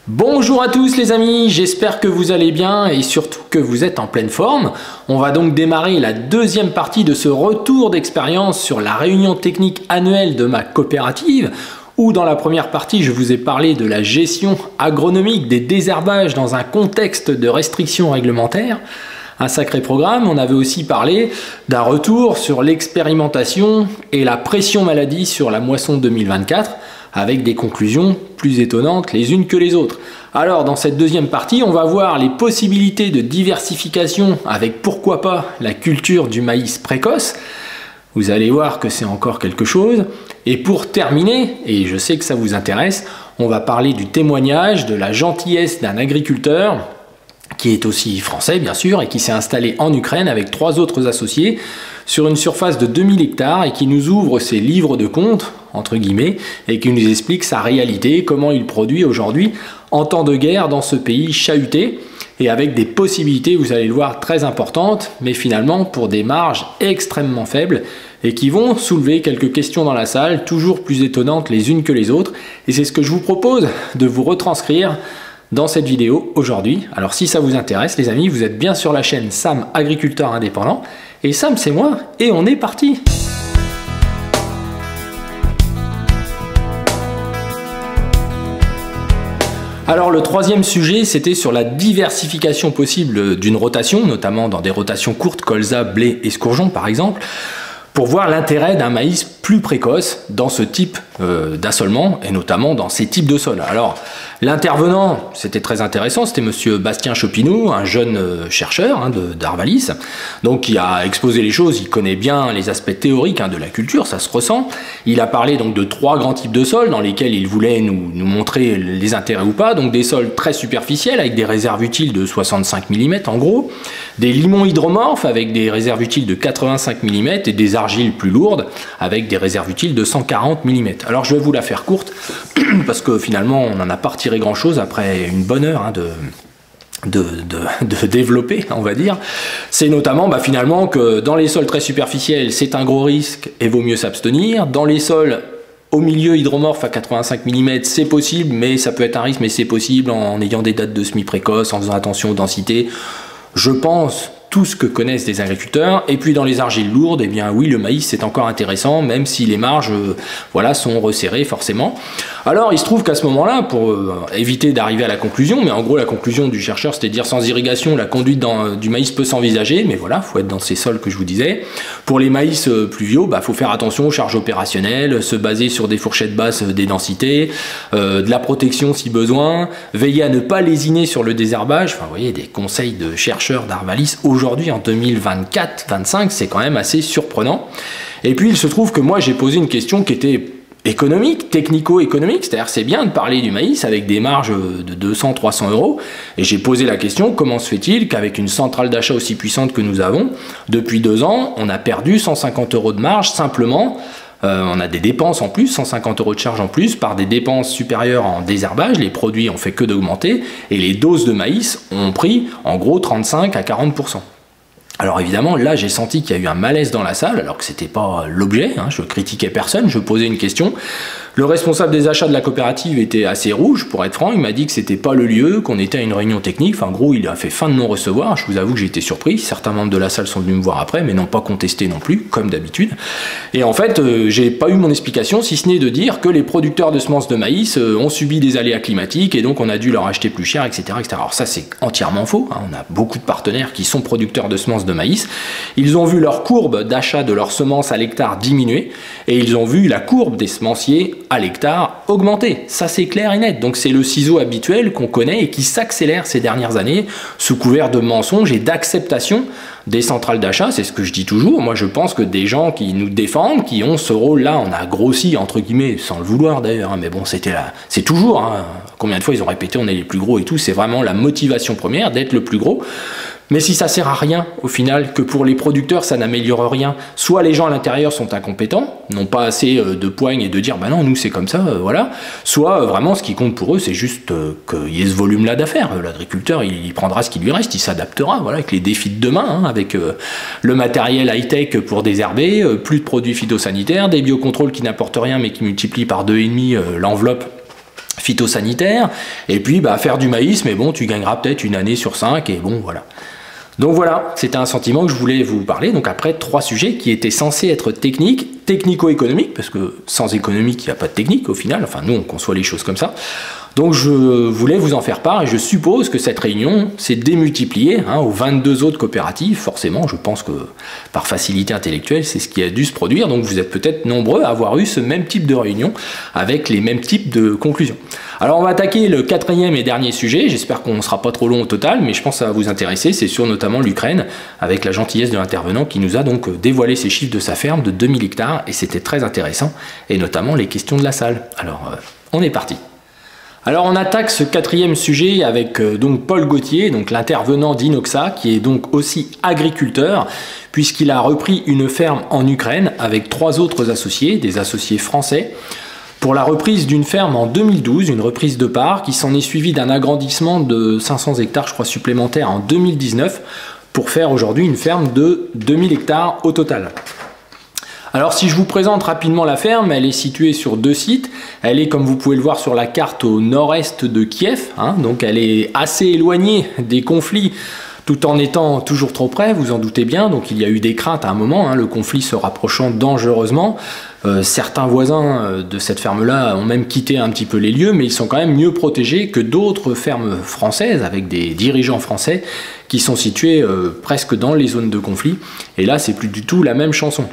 Bonjour à tous les amis, j'espère que vous allez bien et surtout que vous êtes en pleine forme. On va donc démarrer la deuxième partie de ce retour d'expérience sur la réunion technique annuelle de ma coopérative, où dans la première partie je vous ai parlé de la gestion agronomique des désherbages dans un contexte de restrictions réglementaires. Un sacré programme. On avait aussi parlé d'un retour sur l'expérimentation et la pression maladie sur la moisson 2024, avec des conclusions plus étonnantes les unes que les autres. Alors dans cette deuxième partie, on va voir les possibilités de diversification avec pourquoi pas la culture du maïs précoce. Vous allez voir que c'est encore quelque chose. Et pour terminer, et je sais que ça vous intéresse, on va parler du témoignage, de la gentillesse d'un agriculteur qui est aussi français bien sûr et qui s'est installé en Ukraine avec 3 autres associés sur une surface de 2000 hectares et qui nous ouvre ses livres de compte entre guillemets et qui nous explique sa réalité, comment il produit aujourd'hui en temps de guerre dans ce pays chahuté et avec des possibilités, vous allez le voir, très importantes, mais finalement pour des marges extrêmement faibles et qui vont soulever quelques questions dans la salle, toujours plus étonnantes les unes que les autres. Et c'est ce que je vous propose de vous retranscrire dans cette vidéo aujourd'hui. Alors si ça vous intéresse les amis, vous êtes bien sur la chaîne Sam Agriculteur Indépendant. Et Sam c'est moi, et on est parti! Alors le troisième sujet, c'était sur la diversification possible d'une rotation, notamment dans des rotations courtes, colza, blé, escourgeon par exemple, pour voir l'intérêt d'un maïs plus précoce dans ce type d'assolement et notamment dans ces types de sols. Alors l'intervenant, c'était très intéressant, c'était monsieur Bastien Chopineau, un jeune chercheur d'Arvalis, donc qui a exposé les choses, il connaît bien les aspects théoriques de la culture, ça se ressent. Il a parlé donc de 3 grands types de sols dans lesquels il voulait nous montrer les intérêts ou pas, donc des sols très superficiels avec des réserves utiles de 65 mm en gros, des limons hydromorphes avec des réserves utiles de 85 mm et des argiles plus lourdes avec des réserves utiles de 140 mm. Alors je vais vous la faire courte parce que finalement on n'en a pas retiré grand chose après une bonne heure de développer, on va dire. C'est notamment finalement que dans les sols très superficiels c'est un gros risque et vaut mieux s'abstenir. Dans les sols au milieu hydromorphe à 85 mm c'est possible, mais ça peut être un risque, mais c'est possible en ayant des dates de semis précoces, en faisant attention aux densités. Je pense tout ce que connaissent les agriculteurs. Et puis dans les argiles lourdes, eh bien oui, le maïs c'est encore intéressant, même si les marges voilà, sont resserrées forcément. Alors il se trouve qu'à ce moment-là, pour éviter d'arriver à la conclusion, mais en gros la conclusion du chercheur c'était de dire sans irrigation la conduite du maïs peut s'envisager, mais voilà, faut être dans ces sols que je vous disais. Pour les maïs pluviaux, faut faire attention aux charges opérationnelles, se baser sur des fourchettes basses des densités, de la protection si besoin, veiller à ne pas lésiner sur le désherbage. Enfin vous voyez, des conseils de chercheurs d'Arvalis aujourd'hui en 2024-25, c'est quand même assez surprenant. Et puis il se trouve que moi j'ai posé une question qui était économique, technico-économique, c'est-à-dire c'est bien de parler du maïs avec des marges de 200-300 euros, et j'ai posé la question, comment se fait-il qu'avec une centrale d'achat aussi puissante que nous avons, depuis 2 ans, on a perdu 150 euros de marge simplement. On a des dépenses en plus, 150 euros de charge en plus, par des dépenses supérieures en désherbage, les produits ont fait que d'augmenter, et les doses de maïs ont pris en gros 35 à 40%. Alors évidemment, là j'ai senti qu'il y a eu un malaise dans la salle, alors que c'était pas l'objet, je critiquais personne, je posais une question. Le responsable des achats de la coopérative était assez rouge, pour être franc, il m'a dit que c'était pas le lieu, qu'on était à une réunion technique, enfin en gros il a fait fin de non-recevoir, je vous avoue que j'ai été surpris, certains membres de la salle sont venus me voir après, mais n'ont pas contesté non plus, comme d'habitude. Et en fait, j'ai pas eu mon explication, si ce n'est de dire que les producteurs de semences de maïs ont subi des aléas climatiques, et donc on a dû leur acheter plus cher, etc. etc. Alors ça c'est entièrement faux, on a beaucoup de partenaires qui sont producteurs de semences de maïs, ils ont vu leur courbe d'achat de leurs semences à l'hectare diminuer, et ils ont vu la courbe des semenciers à l'hectare augmenter. Ça c'est clair et net. Donc c'est le ciseau habituel qu'on connaît et qui s'accélère ces dernières années sous couvert de mensonges et d'acceptation des centrales d'achat. C'est ce que je dis toujours. Moi je pense que des gens qui nous défendent, qui ont ce rôle-là, on a grossi entre guillemets, sans le vouloir d'ailleurs, mais bon c'était là, c'est toujours, combien de fois ils ont répété on est les plus gros et tout, c'est vraiment la motivation première d'être le plus gros. Mais si ça sert à rien, au final, que pour les producteurs, ça n'améliore rien, soit les gens à l'intérieur sont incompétents, n'ont pas assez de poigne et de dire, bah non, nous c'est comme ça, voilà, soit vraiment ce qui compte pour eux, c'est juste qu'il y ait ce volume-là d'affaires. L'agriculteur, il prendra ce qui lui reste, il s'adaptera, voilà, avec les défis de demain, avec le matériel high-tech pour désherber, plus de produits phytosanitaires, des biocontrôles qui n'apportent rien mais qui multiplient par 2,5 l'enveloppe phytosanitaires, et puis bah, faire du maïs, mais bon, tu gagneras peut-être une année sur 5, et bon, voilà. Donc voilà, c'était un sentiment que je voulais vous parler. Donc après, 3 sujets qui étaient censés être techniques, technico-économiques, parce que sans économique, il n'y a pas de technique au final, enfin nous on conçoit les choses comme ça. Donc je voulais vous en faire part et je suppose que cette réunion s'est démultipliée aux 22 autres coopératives. Forcément, je pense que par facilité intellectuelle, c'est ce qui a dû se produire. Donc vous êtes peut-être nombreux à avoir eu ce même type de réunion avec les mêmes types de conclusions. Alors on va attaquer le 4e et dernier sujet. J'espère qu'on ne sera pas trop long au total, mais je pense que ça va vous intéresser. C'est sur notamment l'Ukraine, avec la gentillesse de l'intervenant qui nous a donc dévoilé ses chiffres de sa ferme de 2000 hectares. Et c'était très intéressant, et notamment les questions de la salle. Alors on est parti. Alors on attaque ce 4e sujet avec donc Paul Gauthier, donc l'intervenant d'Inoxa, qui est donc aussi agriculteur, puisqu'il a repris une ferme en Ukraine avec 3 autres associés, des associés français, pour la reprise d'une ferme en 2012, une reprise de part, qui s'en est suivie d'un agrandissement de 500 hectares, je crois, supplémentaires en 2019, pour faire aujourd'hui une ferme de 2000 hectares au total. Alors si je vous présente rapidement la ferme, elle est située sur 2 sites. Elle est, comme vous pouvez le voir sur la carte, au nord-est de Kiev, donc elle est assez éloignée des conflits, tout en étant toujours trop près, vous en doutez bien. Donc il y a eu des craintes à un moment, le conflit se rapprochant dangereusement. Certains voisins de cette ferme-là ont même quitté un petit peu les lieux, mais ils sont quand même mieux protégés que d'autres fermes françaises, avec des dirigeants français qui sont situés presque dans les zones de conflit. Et là, c'est plus du tout la même chanson.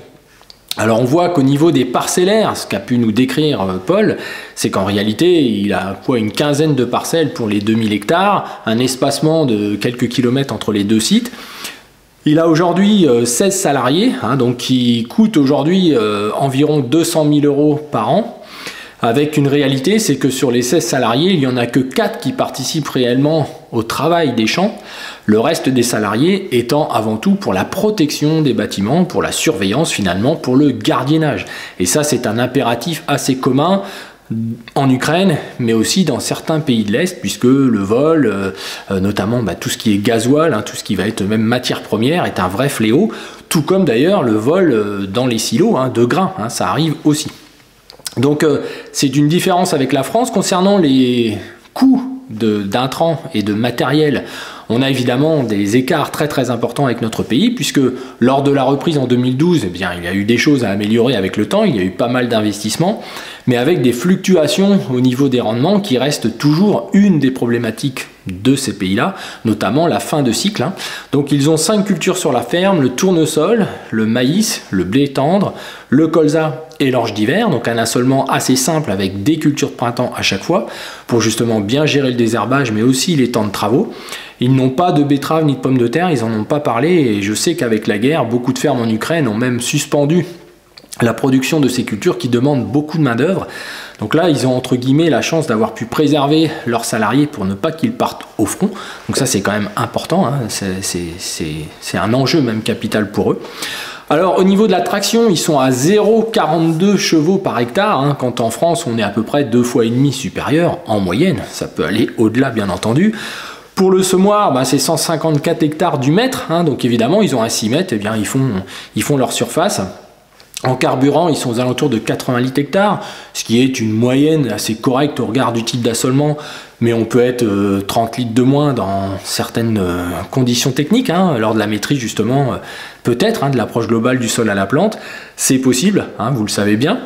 Alors on voit qu'au niveau des parcellaires, ce qu'a pu nous décrire Paul, c'est qu'en réalité il a une quinzaine de parcelles pour les 2000 hectares, un espacement de quelques kilomètres entre les 2 sites. Il a aujourd'hui 16 salariés, donc qui coûtent aujourd'hui environ 200 000 € par an. Avec une réalité, c'est que sur les 16 salariés, il n'y en a que 4 qui participent réellement au travail des champs, le reste des salariés étant avant tout pour la protection des bâtiments, pour la surveillance finalement, pour le gardiennage. Et ça, c'est un impératif assez commun en Ukraine, mais aussi dans certains pays de l'Est, puisque le vol, notamment tout ce qui est gasoil, tout ce qui va être même matière première, est un vrai fléau, tout comme d'ailleurs le vol dans les silos de grains, ça arrive aussi. Donc c'est une différence avec la France. Concernant les coûts d'intrants et de matériel, on a évidemment des écarts très très importants avec notre pays, puisque lors de la reprise en 2012, il y a eu des choses à améliorer avec le temps, il y a eu pas mal d'investissements, mais avec des fluctuations au niveau des rendements qui restent toujours une des problématiques de ces pays-là, notamment la fin de cycle. Donc ils ont 5 cultures sur la ferme, le tournesol, le maïs, le blé tendre, le colza et l'orge d'hiver, donc un assolement assez simple avec des cultures de printemps à chaque fois, pour justement bien gérer le désherbage, mais aussi les temps de travaux. Ils n'ont pas de betteraves ni de pommes de terre, ils n'en ont pas parlé, et je sais qu'avec la guerre, beaucoup de fermes en Ukraine ont même suspendu la production de ces cultures qui demandent beaucoup de main d'œuvre. Donc là, ils ont entre guillemets la chance d'avoir pu préserver leurs salariés pour ne pas qu'ils partent au front. Donc ça, c'est quand même important, c'est un enjeu même capital pour eux. Alors au niveau de la traction, ils sont à 0,42 chevaux par hectare, quand en France on est à peu près 2,5 fois supérieur en moyenne. Ça peut aller au-delà bien entendu. Pour le semoir, c'est 154 hectares du mètre, donc évidemment ils ont un 6 mètres, et bien ils font leur surface. En carburant, ils sont aux alentours de 80 litres hectares, ce qui est une moyenne assez correcte au regard du type d'assolement, mais on peut être 30 litres de moins dans certaines conditions techniques, lors de la maîtrise justement, peut-être, de l'approche globale du sol à la plante, c'est possible, vous le savez bien.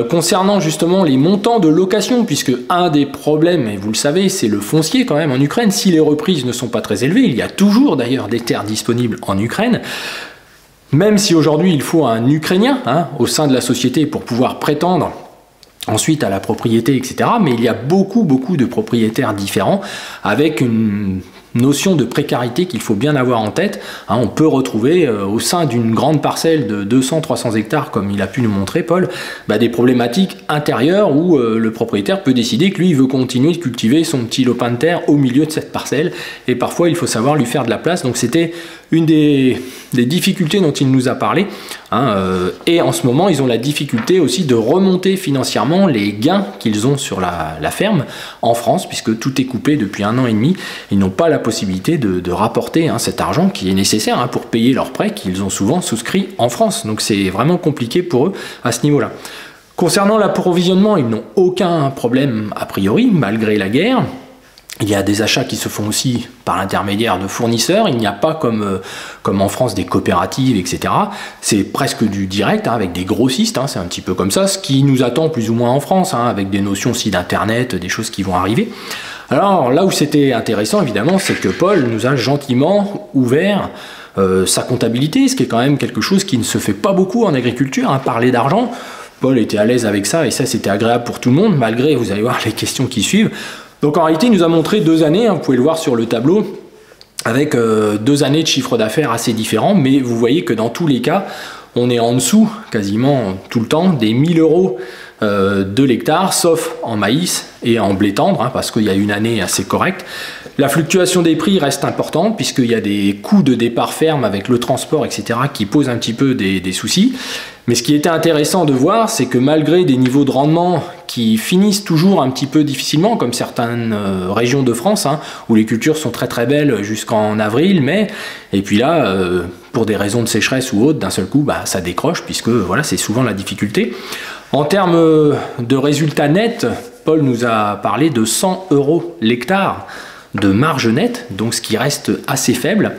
Concernant justement les montants de location, puisque un des problèmes, et vous le savez, c'est le foncier quand même en Ukraine, si les reprises ne sont pas très élevées, il y a toujours d'ailleurs des terres disponibles en Ukraine. Même si aujourd'hui il faut un Ukrainien au sein de la société pour pouvoir prétendre ensuite à la propriété, etc. Mais il y a beaucoup de propriétaires différents avec une notion de précarité qu'il faut bien avoir en tête. On peut retrouver au sein d'une grande parcelle de 200-300 hectares, comme il a pu nous montrer Paul, des problématiques intérieures où le propriétaire peut décider que lui il veut continuer de cultiver son petit lopin de terre au milieu de cette parcelle, et parfois il faut savoir lui faire de la place. Donc c'était une des difficultés dont il nous a parlé, et en ce moment ils ont la difficulté aussi de remonter financièrement les gains qu'ils ont sur la ferme en France, puisque tout est coupé depuis 1 an et demi. Ils n'ont pas la possibilité de rapporter cet argent qui est nécessaire pour payer leurs prêts qu'ils ont souvent souscrits en France. Donc c'est vraiment compliqué pour eux à ce niveau-là. Concernant l'approvisionnement, ils n'ont aucun problème a priori, malgré la guerre. Il y a des achats qui se font aussi par l'intermédiaire de fournisseurs. Il n'y a pas comme en France des coopératives, etc. C'est presque du direct, hein, avec des grossistes. Hein, c'est un petit peu comme ça, ce qui nous attend plus ou moins en France, hein, avec des notions aussi d'Internet, des choses qui vont arriver. Alors là où c'était intéressant, évidemment, c'est que Paul nous a gentiment ouvert sa comptabilité, ce qui est quand même quelque chose qui ne se fait pas beaucoup en agriculture, hein, parler d'argent. Paul était à l'aise avec ça, et ça c'était agréable pour tout le monde, malgré, vous allez voir, les questions qui suivent. Donc en réalité, il nous a montré 2 années, hein, vous pouvez le voir sur le tableau, avec 2 années de chiffre d'affaires assez différents, mais vous voyez que dans tous les cas, on est en dessous, quasiment tout le temps, des 1 000 € de l'hectare, sauf en maïs et en blé tendre, hein, parce qu'il y a une année assez correcte. La fluctuation des prix reste importante, puisqu'il y a des coûts de départ ferme avec le transport, etc., qui posent un petit peu des soucis. Mais ce qui était intéressant de voir, c'est que malgré des niveaux de rendement qui finissent toujours un petit peu difficilement, comme certaines régions de France, hein, où les cultures sont très très belles jusqu'en avril, mai, et puis là, pour des raisons de sécheresse ou autres, d'un seul coup, bah, ça décroche, puisque voilà, c'est souvent la difficulté. En termes de résultats nets, Paul nous a parlé de 100 € l'hectare de marge nette, donc ce qui reste assez faible,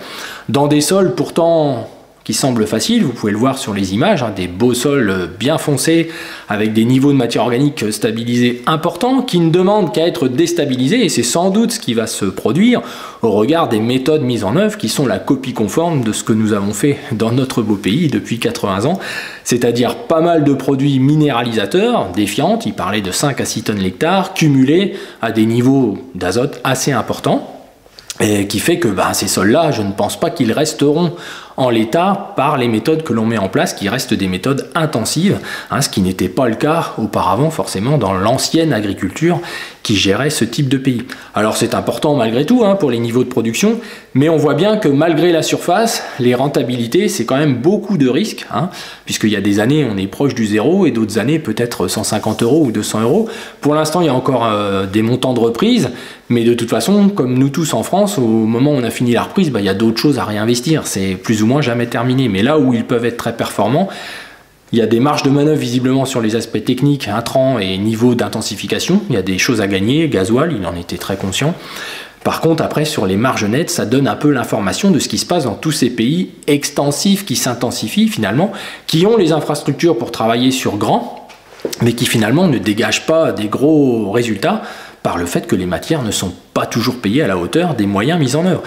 dans des sols pourtant qui semblent faciles, vous pouvez le voir sur les images, hein, des beaux sols bien foncés, avec des niveaux de matière organique stabilisés importants, qui ne demandent qu'à être déstabilisés, et c'est sans doute ce qui va se produire au regard des méthodes mises en œuvre, qui sont la copie conforme de ce que nous avons fait dans notre beau pays depuis 80 ans, c'est-à-dire pas mal de produits minéralisateurs, défiantes, il parlait de 5 à 6 tonnes l'hectare, cumulés à des niveaux d'azote assez importants, et qui fait que ces sols-là, je ne pense pas qu'ils resteront en l'état par les méthodes que l'on met en place, qui restent des méthodes intensives, hein, ce qui n'était pas le cas auparavant forcément dans l'ancienne agriculture qui gérait ce type de pays. Alors c'est important malgré tout, hein, pour les niveaux de production, mais on voit bien que malgré la surface, les rentabilités, c'est quand même beaucoup de risques, hein, puisqu'il y a des années on est proche du zéro et d'autres années peut-être 150 € ou 200 €. Pour l'instant il y a encore des montants de reprise, mais de toute façon, comme nous tous en France, au moment où on a fini la reprise, il y a d'autres choses à réinvestir, c'est plus ou moins jamais terminé. Mais là où ils peuvent être très performants, il y a des marges de manœuvre visiblement sur les aspects techniques, intrants et niveau d'intensification. Il y a des choses à gagner, gasoil, il en était très conscient. Par contre, après, sur les marges nettes, ça donne un peu l'information de ce qui se passe dans tous ces pays extensifs qui s'intensifient finalement, qui ont les infrastructures pour travailler sur grand, mais qui finalement ne dégagent pas des gros résultats par le fait que les matières ne sont pas toujours payées à la hauteur des moyens mis en œuvre.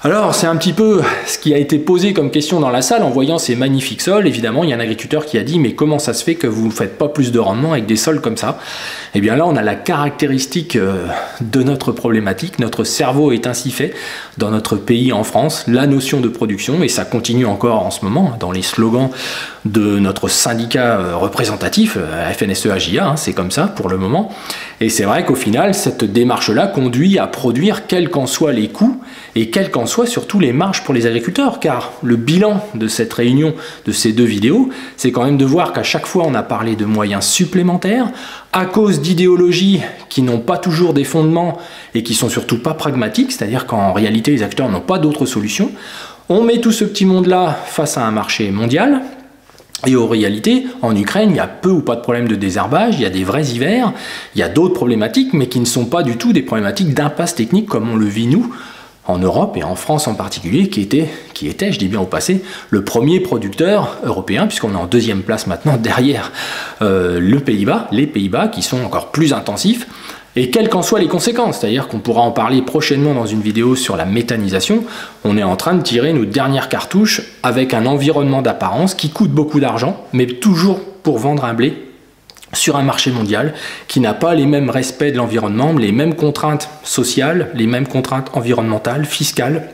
Alors, c'est un petit peu ce qui a été posé comme question dans la salle en voyant ces magnifiques sols. Évidemment, il y a un agriculteur qui a dit « Mais comment ça se fait que vous ne faites pas plus de rendement avec des sols comme ça ?» Eh bien là, on a la caractéristique de notre problématique. Notre cerveau est ainsi fait dans notre pays en France, la notion de production, et ça continue encore en ce moment dans les slogans de notre syndicat représentatif, FNSEA-JA, hein, c'est comme ça pour le moment. Et c'est vrai qu'au final, cette démarche-là conduit à produire quels qu'en soient les coûts et quelles qu'en soient surtout les marges pour les agriculteurs, car le bilan de cette réunion, de ces 2 vidéos, c'est quand même de voir qu'à chaque fois on a parlé de moyens supplémentaires, à cause d'idéologies qui n'ont pas toujours des fondements et qui sont surtout pas pragmatiques, c'est-à-dire qu'en réalité les acteurs n'ont pas d'autres solutions. On met tout ce petit monde-là face à un marché mondial, et en réalité, en Ukraine, il y a peu ou pas de problème de désherbage, il y a des vrais hivers, il y a d'autres problématiques, mais qui ne sont pas du tout des problématiques d'impasse technique comme on le vit nous, en Europe et en France en particulier, qui était, je dis bien au passé, le premier producteur européen, puisqu'on est en 2e place maintenant derrière les Pays-Bas qui sont encore plus intensifs, et quelles qu'en soient les conséquences, c'est-à-dire qu'on pourra en parler prochainement dans une vidéo sur la méthanisation, on est en train de tirer nos dernières cartouches avec un environnement d'apparence qui coûte beaucoup d'argent, mais toujours pour vendre un blé sur un marché mondial qui n'a pas les mêmes respects de l'environnement, les mêmes contraintes sociales, les mêmes contraintes environnementales, fiscales,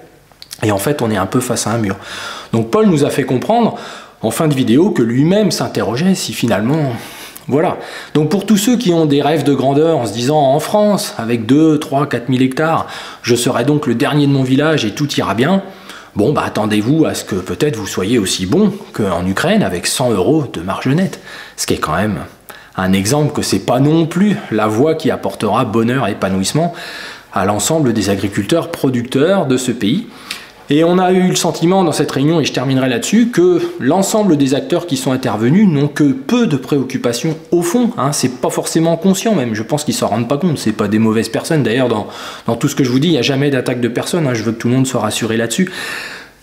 et en fait on est un peu face à un mur. Donc Paul nous a fait comprendre en fin de vidéo que lui-même s'interrogeait si finalement... Voilà. Donc pour tous ceux qui ont des rêves de grandeur en se disant en France, avec 2, 3, 4 000 hectares, je serai donc le dernier de mon village et tout ira bien, bon attendez-vous à ce que peut-être vous soyez aussi bon qu'en Ukraine avec 100 € de marge nette, ce qui est quand même un exemple que c'est pas non plus la voie qui apportera bonheur et épanouissement à l'ensemble des agriculteurs producteurs de ce pays. Et on a eu le sentiment dans cette réunion, et je terminerai là-dessus, que l'ensemble des acteurs qui sont intervenus n'ont que peu de préoccupations au fond. Hein, c'est pas forcément conscient même, je pense qu'ils s'en rendent pas compte. C'est pas des mauvaises personnes. D'ailleurs, dans tout ce que je vous dis, il n'y a jamais d'attaque de personne. Hein, je veux que tout le monde soit rassuré là-dessus.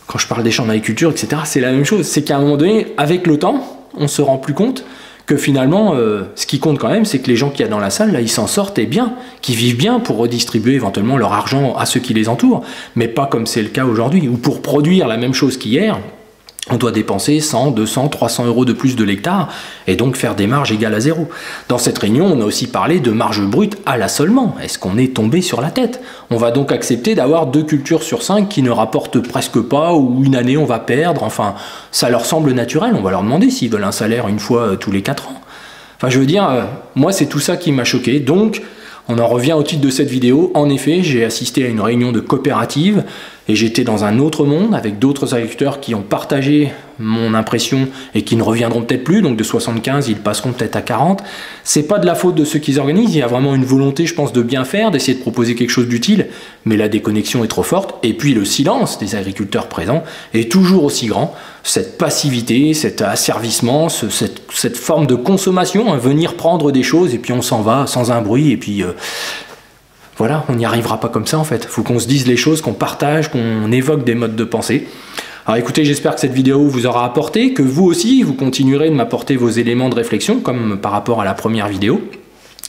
Quand je parle des champs d'agriculture, etc., c'est la même chose. C'est qu'à un moment donné, avec le temps, on se rend plus compte que finalement, ce qui compte quand même, c'est que les gens qu'il y a dans la salle, là, ils s'en sortent et bien, qu'ils vivent bien pour redistribuer éventuellement leur argent à ceux qui les entourent, mais pas comme c'est le cas aujourd'hui, ou pour produire la même chose qu'hier, on doit dépenser 100, 200, 300 euros de plus de l'hectare et donc faire des marges égales à zéro. Dans cette réunion, on a aussi parlé de marge brute à l'assolement. Est-ce qu'on est tombé sur la tête? On va donc accepter d'avoir 2 cultures sur 5 qui ne rapportent presque pas, ou une année on va perdre. Enfin, ça leur semble naturel. On va leur demander s'ils veulent un salaire une fois tous les 4 ans. Enfin, je veux dire, moi c'est tout ça qui m'a choqué. Donc, on en revient au titre de cette vidéo. En effet, j'ai assisté à une réunion de coopérative et j'étais dans un autre monde avec d'autres agriculteurs qui ont partagé mon impression et qui ne reviendront peut-être plus. Donc de 75, ils passeront peut-être à 40. C'est pas de la faute de ceux qui organisent. Il y a vraiment une volonté, je pense, de bien faire, d'essayer de proposer quelque chose d'utile. Mais la déconnexion est trop forte. Et puis le silence des agriculteurs présents est toujours aussi grand. Cette passivité, cet asservissement, cette forme de consommation, venir prendre des choses et puis on s'en va sans un bruit et puis... Voilà, on n'y arrivera pas comme ça en fait. Il faut qu'on se dise les choses, qu'on partage, qu'on évoque des modes de pensée. Alors écoutez, j'espère que cette vidéo vous aura apporté, que vous aussi, vous continuerez de m'apporter vos éléments de réflexion, comme par rapport à la première vidéo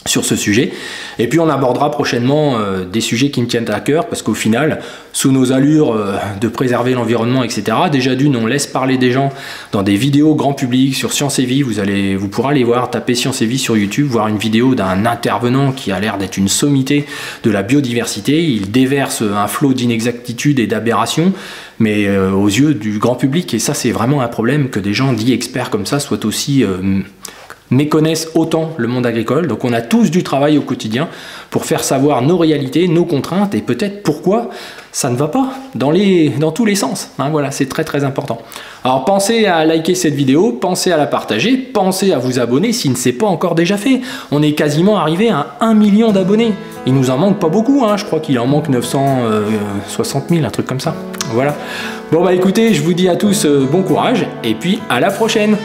sur ce sujet. Et puis on abordera prochainement des sujets qui me tiennent à cœur, parce qu'au final, sous nos allures de préserver l'environnement, etc., déjà d'une, on laisse parler des gens dans des vidéos grand public sur Science et Vie. Vous pourrez aller voir, taper Science et Vie sur YouTube, voir une vidéo d'un intervenant qui a l'air d'être une sommité de la biodiversité. Il déverse un flot d'inexactitudes et d'aberrations, mais aux yeux du grand public. Et ça, c'est vraiment un problème, que des gens dits experts comme ça soient aussi... méconnaissent autant le monde agricole. Donc on a tous du travail au quotidien pour faire savoir nos réalités, nos contraintes et peut-être pourquoi ça ne va pas dans tous les sens. Hein, voilà, c'est très très important. Alors pensez à liker cette vidéo, pensez à la partager, pensez à vous abonner si ce n'est pas encore déjà fait. On est quasiment arrivé à 1 million d'abonnés. Il nous en manque pas beaucoup, hein. Je crois qu'il en manque 960 000, un truc comme ça. Voilà. Bon bah écoutez, je vous dis à tous bon courage et puis à la prochaine.